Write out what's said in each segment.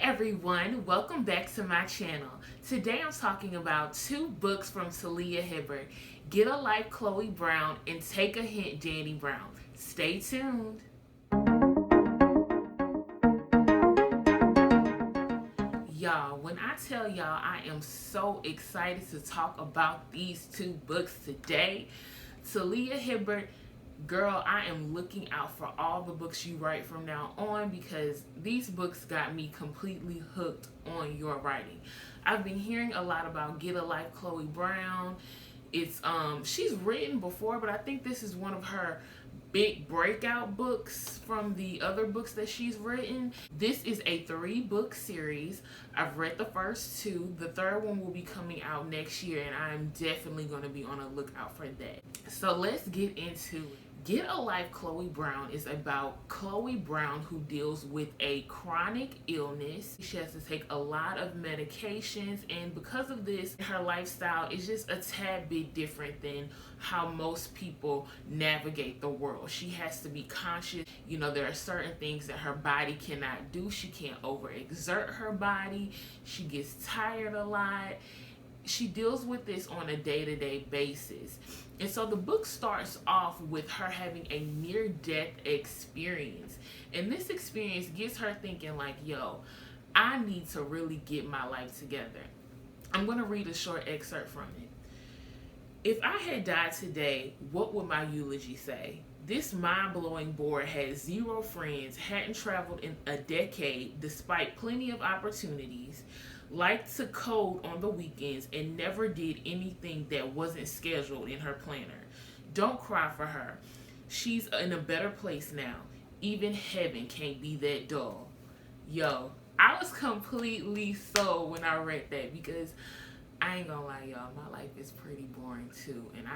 everyone, welcome back to my channel. Today I'm talking about two books from Talia Hibbert, Get a Life Chloe Brown and Take a Hint Dani Brown. Stay tuned. Y'all, when I tell y'all I am so excited to talk about these two books today, Talia Hibbert, girl, I am looking out for all the books you write from now on because these books got me completely hooked on your writing. I've been hearing a lot about Get a Life Chloe Brown. It's she's written before, but I think this is one of her big breakout books from the other books that she's written. This is a 3-book series. I've read the first 2. The third one will be coming out next year, and I'm definitely going to be on a lookout for that. So let's get into it. Get a Life Chloe Brown is about Chloe Brown, who deals with a chronic illness. She has to take a lot of medications, and because of this, her lifestyle is just a tad bit different than how most people navigate the world. She has to be conscious. You know, there are certain things that her body cannot do. She can't overexert her body. She gets tired a lot. She deals with this on a day-to-day basis. And so the book starts off with her having a near-death experience. And this experience gets her thinking like, yo, I need to really get my life together. I'm going to read a short excerpt from it. If I had died today, what would my eulogy say? This mind-blowing bore had 0 friends, hadn't traveled in a decade despite plenty of opportunities, liked to code on the weekends, and never did anything that wasn't scheduled in her planner. Don't cry for her. She's in a better place now. Even heaven can't be that dull. Yo, I was completely sold when I read that because I ain't gonna lie, y'all, my life is pretty boring too. And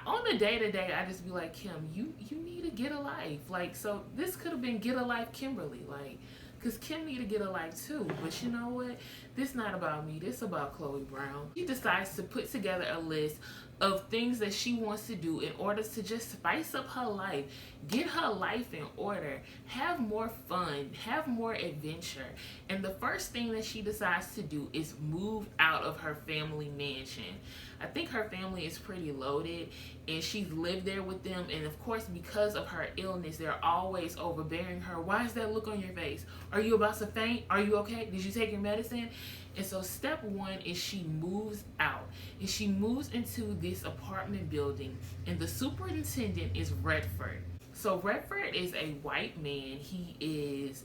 on the day-to-day, I just be like, Kim, you need to get a life. Like, so this could have been Get a Life Kimberly. Like, because Kim need to get a life too. But you know what? This not about me. This about Chloe Brown. She decides to put together a list of things that she wants to do in order to just spice up her life, get her life in order, have more fun, have more adventure. And the first thing that she decides to do is move out of her family mansion. I think her family is pretty loaded and she's lived there with them, and of course because of her illness they're always overbearing her. Why is that look on your face? Are you about to faint? Are you okay? Did you take your medicine? And so step 1 is she moves out, and she moves into this apartment building, and the superintendent is Redford. So Redford is a white man. He is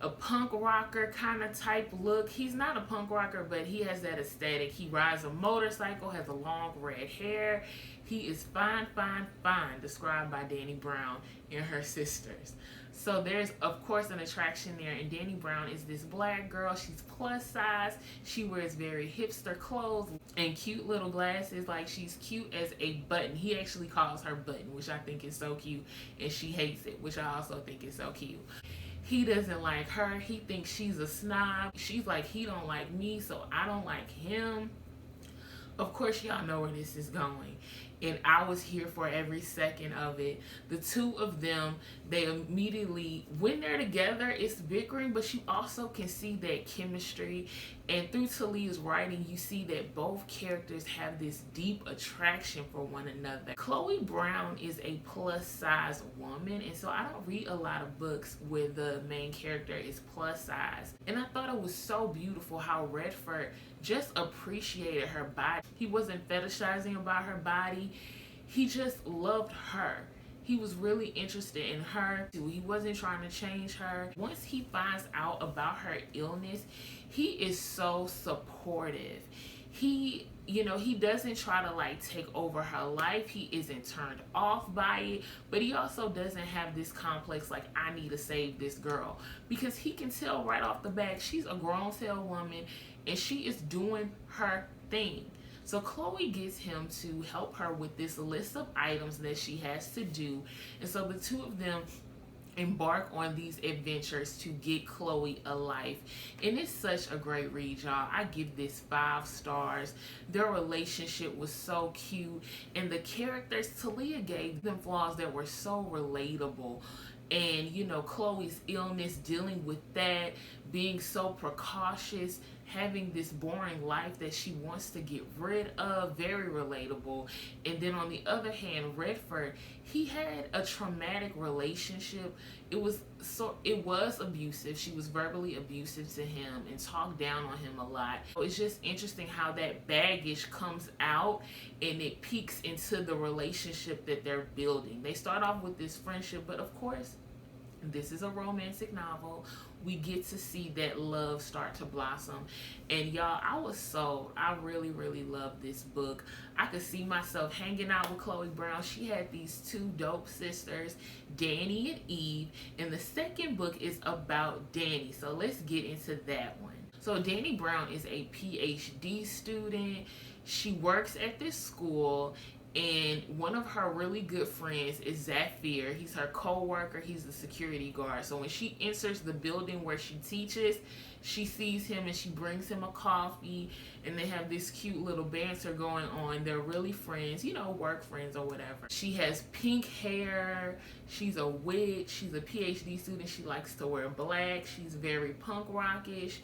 a punk rocker kind of type look. He's not a punk rocker, but he has that aesthetic. He rides a motorcycle, has a long red hair. He is fine, described by Dani Brown and her sisters. So there's, of course, an attraction there. And Dani Brown is this black girl. She's plus size. She wears very hipster clothes and cute little glasses. Like, she's cute as a button. He actually calls her Button, which I think is so cute. And she hates it, which I also think is so cute. He doesn't like her. He thinks she's a snob. She's like, he don't like me, so I don't like him. Of course, y'all know where this is going. And I was here for every second of it. The two of them, they immediately, when they're together, it's bickering, but you also can see that chemistry. And through Talia's writing, you see that both characters have this deep attraction for one another. Chloe Brown is a plus size woman, and so I don't read a lot of books where the main character is plus size. And I thought it was so beautiful how Redford just appreciated her body. He wasn't fetishizing about her body. He just loved her. He was really interested in her. He wasn't trying to change her. Once he finds out about her illness, he is so supportive. He doesn't try to like take over her life. He isn't turned off by it, but he also doesn't have this complex like, I need to save this girl, because he can tell right off the bat she's a grown-tail woman and she is doing her thing. So Chloe gets him to help her with this list of items that she has to do. And so the two of them embark on these adventures to get Chloe a life. And it's such a great read, y'all. I give this 5 stars. Their relationship was so cute, and the characters, Talia gave them flaws that were so relatable. and you know, Chloe's illness, dealing with that, being so precautious, having this boring life that she wants to get rid of. Very relatable. And then on the other hand, Redford, he had a traumatic relationship. It was abusive. She was verbally abusive to him and talked down on him a lot. So it's just interesting how that baggage comes out and it peeks into the relationship that they're building. They start off with this friendship, but of course, this is a romantic novel. We get to see that love start to blossom. And y'all, I was sold. I really, really love this book. I could see myself hanging out with Chloe Brown. She had these two dope sisters, Dani and Eve. And the second book is about Dani. So let's get into that one. So Dani Brown is a PhD student. She works at this school, and one of her really good friends is Zafir. He's her co-worker. He's the security guard. So when she enters the building where she teaches, she sees him and she brings him a coffee, and they have this cute little banter going on. They're really friends, you know, work friends or whatever. She has pink hair. She's a witch. She's a PhD student. She likes to wear black. She's very punk rockish.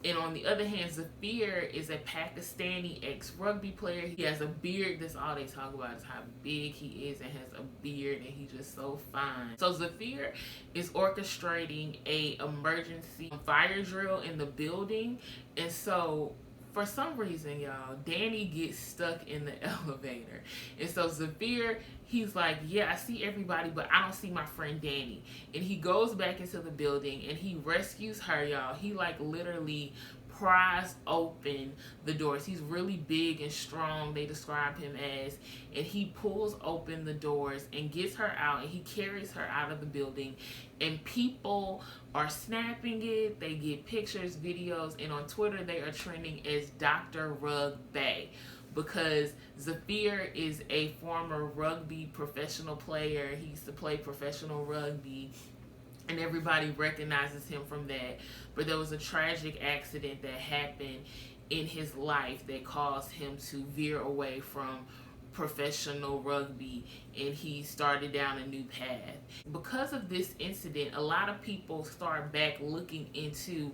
And on the other hand, Zafir is a Pakistani ex-rugby player. He has a beard. That's all they talk about, is how big he is and has a beard, and he's just so fine. So Zafir is orchestrating a emergency fire drill in the building. And so for some reason, y'all, Dani gets stuck in the elevator. And so Zafir, he's like, yeah, I see everybody, but I don't see my friend Dani. And he goes back into the building and he rescues her, y'all. He like literally pries open the doors. He's really big and strong, they describe him as. And he pulls open the doors and gets her out, and he carries her out of the building. And people are snapping it. They get pictures, videos, and on Twitter they are trending as Dr. Rugby, because Zafir is a former rugby professional player. He used to play professional rugby, and everybody recognizes him from that. But there was a tragic accident that happened in his life that caused him to veer away from professional rugby, and he started down a new path. Because of this incident, a lot of people start back looking into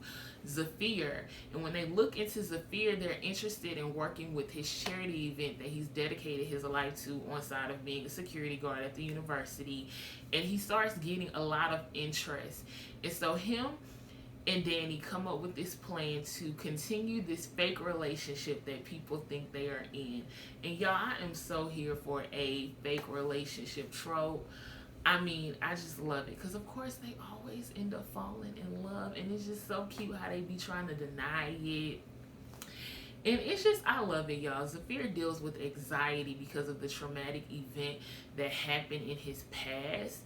Zafir, and when they look into Zafir, they're interested in working with his charity event that he's dedicated his life to on side of being a security guard at the university. And he starts getting a lot of interest, and so him and Dani come up with this plan to continue this fake relationship that people think they are in. And y'all, I am so here for a fake relationship trope. I mean, I just love it, because of course they always end up falling in love, and it's just so cute how they be trying to deny it. And it's just, I love it, y'all. Zafir deals with anxiety because of the traumatic event that happened in his past.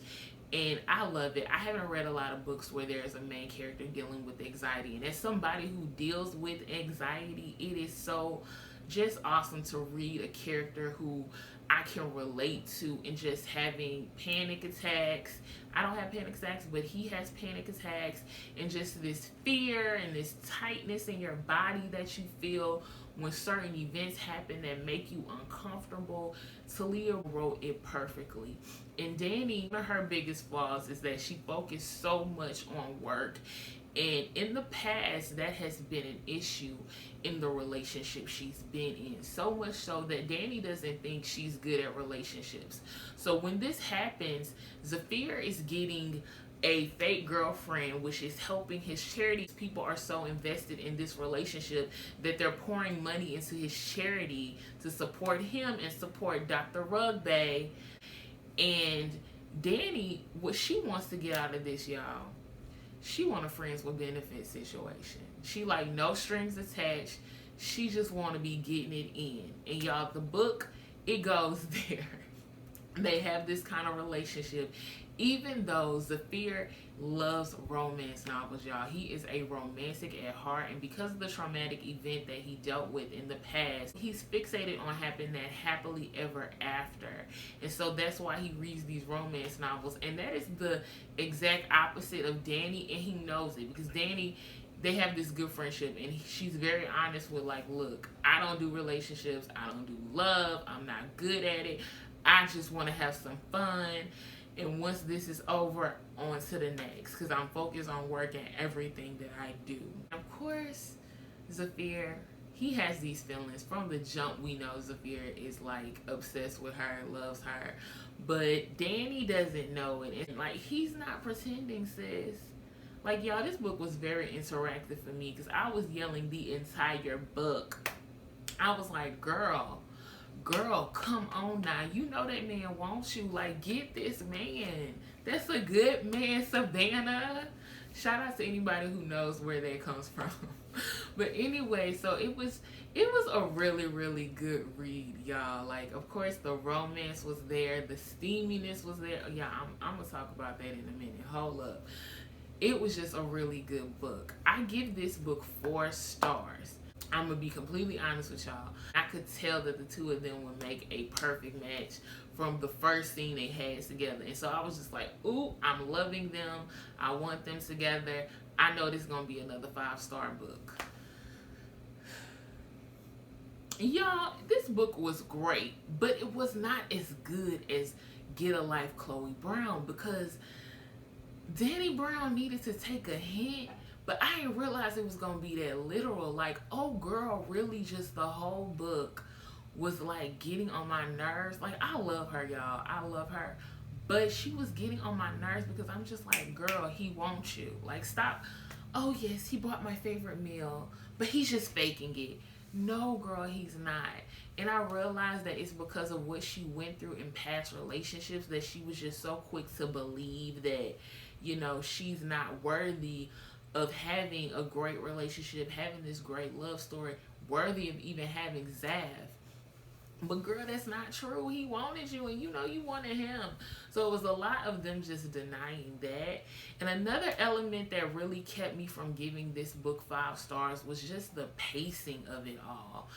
And I love it. I haven't read a lot of books where there's a main character dealing with anxiety. And as somebody who deals with anxiety, it is so just awesome to read a character who I can relate to, and just having panic attacks. I don't have panic attacks, but he has panic attacks, and just this fear and this tightness in your body that you feel when certain events happen that make you uncomfortable. Talia wrote it perfectly. And Dani, one of her biggest flaws is that she focused so much on work. And in the past, that has been an issue in the relationship she's been in. So much so that Dani doesn't think she's good at relationships. So when this happens, Zafir is getting a fake girlfriend, which is helping his charity. People are so invested in this relationship that they're pouring money into his charity to support him and support Dr. Rugby. And Dani, what she wants to get out of this, y'all, she want a friends with benefits situation. She like no strings attached. She just want to be getting it in. And y'all, the book, it goes there. They have this kind of relationship. Even though Zafir loves romance novels, y'all, he is a romantic at heart, and because of the traumatic event that he dealt with in the past, he's fixated on having that happily ever after. And so that's why he reads these romance novels, and that is the exact opposite of Dani, and he knows it, because Dani, they have this good friendship, and she's very honest with like, look, I don't do relationships, I don't do love, I'm not good at it, I just want to have some fun. And once this is over, on to the next, because I'm focused on work and everything that I do. Of course, Zafir, he has these feelings. From the jump, we know Zafir is like obsessed with her, loves her. But Dani doesn't know it. And like, he's not pretending, sis. Like, y'all, this book was very interactive for me because I was yelling the entire book. I was like, girl, come on now. You know that man wants you. Like, get this man. That's a good man, Savannah. Shout out to anybody who knows where that comes from. But anyway, so it was a really, really good read, y'all. Like, of course, the romance was there. The steaminess was there. Yeah, I'm going to talk about that in a minute. Hold up. It was just a really good book. I give this book 4 stars. I'm going to be completely honest with y'all. I could tell that the two of them would make a perfect match from the first scene they had together. And so I was just like, ooh, I'm loving them. I want them together. I know this is going to be another 5-star book. Y'all, this book was great, but it was not as good as Get a Life, Chloe Brown, because Dani Brown needed to take a hint. But I didn't realize it was going to be that literal. Like, oh, girl, really just the whole book was, like, getting on my nerves. Like, I love her, y'all. I love her. But she was getting on my nerves because I'm just like, girl, he wants you. Like, stop. Oh, yes, he bought my favorite meal, but he's just faking it. No, girl, he's not. And I realized that it's because of what she went through in past relationships that she was just so quick to believe that, you know, she's not worthy of having a great relationship, having this great love story, worthy of even having Zav. But girl, that's not true. He wanted you, and you know you wanted him. So it was a lot of them just denying that. And another element that really kept me from giving this book 5 stars was just the pacing of it all.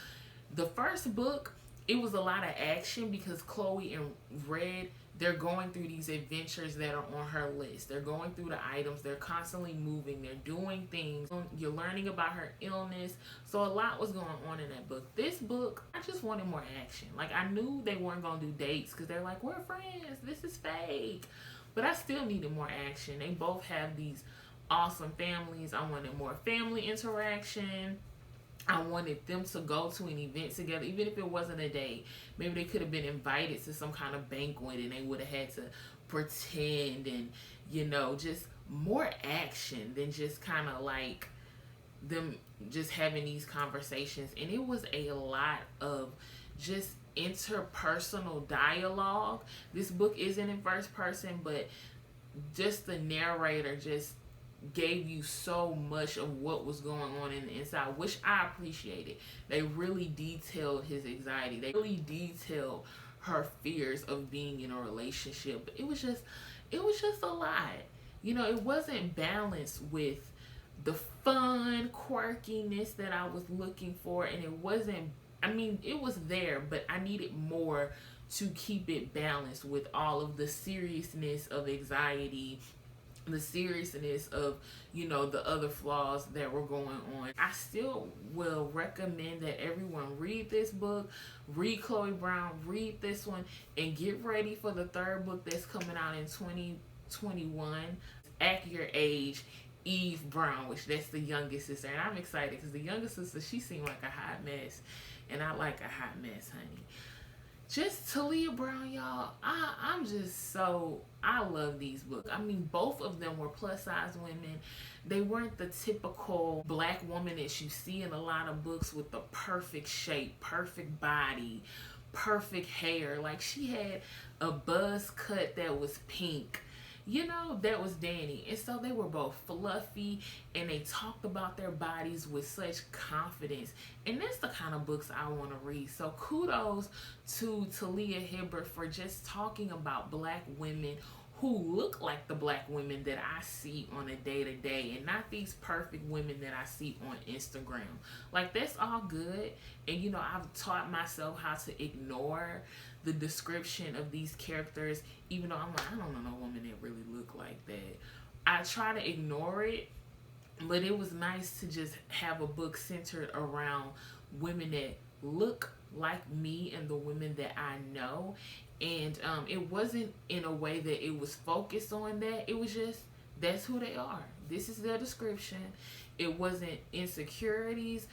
The first book, it was a lot of action because Chloe and Red, they're going through these adventures that are on her list. They're going through the items. They're constantly moving. They're doing things. You're learning about her illness. So a lot was going on in that book. This book, I just wanted more action. Like, I knew they weren't going to do dates because they're like, we're friends. This is fake. But I still needed more action. They both have these awesome families. I wanted more family interaction. I wanted them to go to an event together, even if it wasn't a date. Maybe they could have been invited to some kind of banquet and they would have had to pretend, and, you know, just more action than just kind of like them just having these conversations. And it was a lot of just interpersonal dialogue. This book isn't in first person, but just the narrator just gave you so much of what was going on in the inside, which I appreciated. They really detailed his anxiety. They really detailed her fears of being in a relationship. It was just a lot. You know, it wasn't balanced with the fun quirkiness that I was looking for, and it wasn't, I mean, it was there, but I needed more to keep it balanced with all of the seriousness of anxiety, the seriousness of, you know, the other flaws that were going on. I still will recommend that everyone read this book, read Chloe Brown, read this one, and get ready for the 3rd book that's coming out in 2021. Act Your Age, Eve Brown, which that's the youngest sister. And I'm excited because the youngest sister, she seemed like a hot mess, and I like a hot mess, honey. Just Talia Brown, y'all. I'm just so, I love these books. I mean, both of them were plus size women. They weren't the typical black woman that you see in a lot of books with the perfect shape, perfect body, perfect hair. Like, she had a buzz cut that was pink. You know, that was Dani. And so they were both fluffy, and they talked about their bodies with such confidence. And that's the kind of books I want to read. So kudos to Talia Hibbert for just talking about black women who look like the black women that I see on a day-to-day, and not these perfect women that I see on Instagram. Like, that's all good. And, you know, I've taught myself how to ignore the description of these characters, even though I'm like, I don't know no woman that really look like that. I try to ignore it, but it was nice to just have a book centered around women that look like me and the women that I know, And it wasn't in a way that it was focused on that. It was just, that's who they are. This is their description. It wasn't insecurities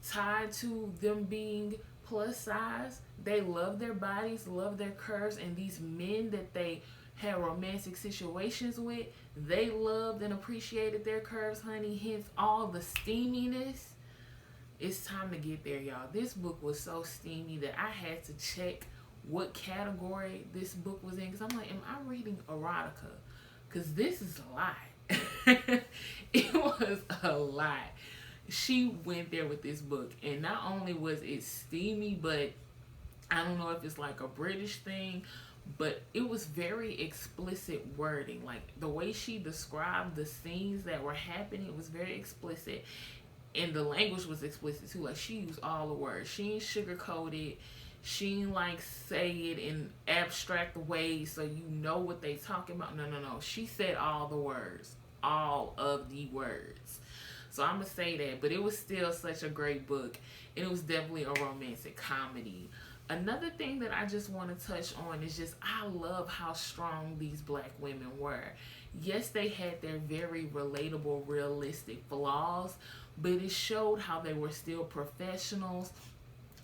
tied to them being plus size. They love their bodies, love their curves, and these men that they had romantic situations with, they loved and appreciated their curves, honey. Hence all the steaminess. It's time to get there, y'all. This book was so steamy that I had to check what category this book was in, because I'm like, am I reading erotica? Because this is a lot. It was a lot. She went there with this book, and not only was it steamy, but I don't know if it's like a British thing, but it was very explicit wording. Like the way she described the scenes that were happening, it was very explicit, and the language was explicit too. Like she used all the words. She ain't sugarcoated. She ain't like say it in abstract ways so you know what they talking about. No, no, no. She said all the words, all of the words. So I'm gonna say that, but it was still such a great book, and it was definitely a romantic comedy. Another thing that I just want to touch on is just, I love how strong these black women were. Yes, they had their very relatable, realistic flaws, but it showed how they were still professionals,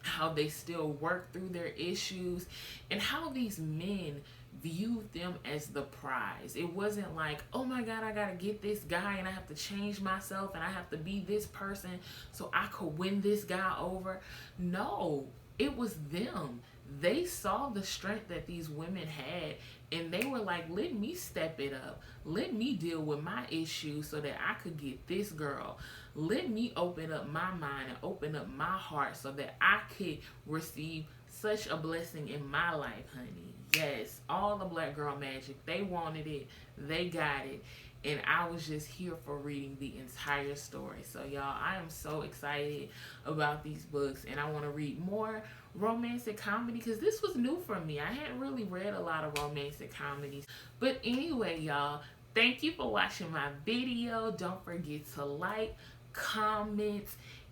how they still worked through their issues, and how these men viewed them as the prize. It wasn't like, oh my God, I gotta get this guy and I have to change myself and I have to be this person so I could win this guy over. No, it was them. They saw the strength that these women had, and they were like, let me step it up. Let me deal with my issues so that I could get this girl. Let me open up my mind and open up my heart so that I could receive such a blessing in my life, honey. Yes, all the black girl magic. They wanted it. They got it. And I was just here for reading the entire story. So, y'all, I am so excited about these books. And I want to read more romantic comedy because this was new for me. I hadn't really read a lot of romantic comedies. But anyway, y'all, thank you for watching my video. Don't forget to like, comment,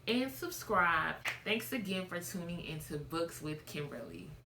and subscribe. Thanks again for tuning into Books with Kimberly.